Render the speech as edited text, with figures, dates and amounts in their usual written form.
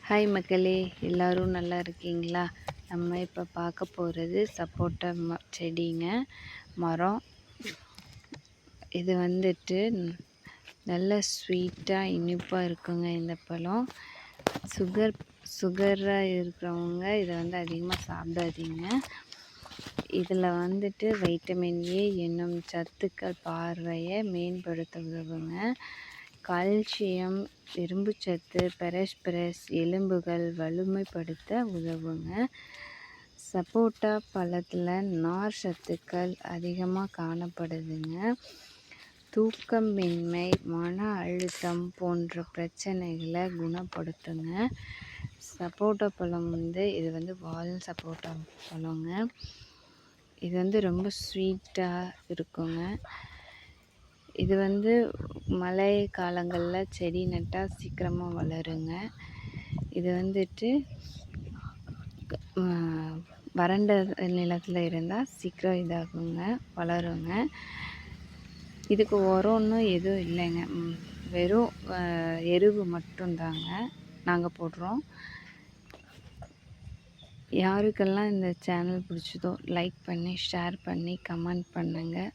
Hi மக்களே, எல்லோரும் நல்லா இருக்கீங்களா? நம்ம இப்போ பார்க்க போகிறது சப்போட்டா செடிங்க, மரம். இது வந்துட்டு நல்ல ஸ்வீட்டாக இனிப்பாக இருக்குங்க. இந்த பழம் சுகராக இருக்கிறவங்க இதை அதிகமாக சாப்பிடாதீங்க. இதில் வந்துட்டு வைட்டமின் ஏ என்னும் சத்துக்கள் பார்வையை மேம்படுத்த உதவுங்க. கால்சியம், இரும்புச்சத்து, பெரஸ்பரஸ் எலும்புகள் வலிமைப்படுத்த உதவுங்க. சப்போட்டா பழத்தில் நார் சத்துக்கள் அதிகமாக காணப்படுதுங்க. தூக்கமின்மை, மன அழுத்தம் போன்ற பிரச்சனைகளை குணப்படுத்துங்க. சப்போட்டா பழம் இது வால் சப்போட்டா பழங்க. இது ரொம்ப ஸ்வீட்டாக இருக்குங்க. இது மழை காலங்களில் செடி நட்டால் சீக்கிரமாக வளருங்க. இது வறண்ட நிலத்தில் இருந்தால் சீக்கிரம் இதாகுங்க, வளருங்க. இதுக்கு உரம்னு எதுவும் இல்லைங்க, வெறும் எருவு மட்டும்தாங்க நாங்கள் போடுறோம். யாருக்கெல்லாம் இந்த சேனல் பிடிச்சதோ லைக் பண்ணி, ஷேர் பண்ணி, கமெண்ட் பண்ணுங்கள்.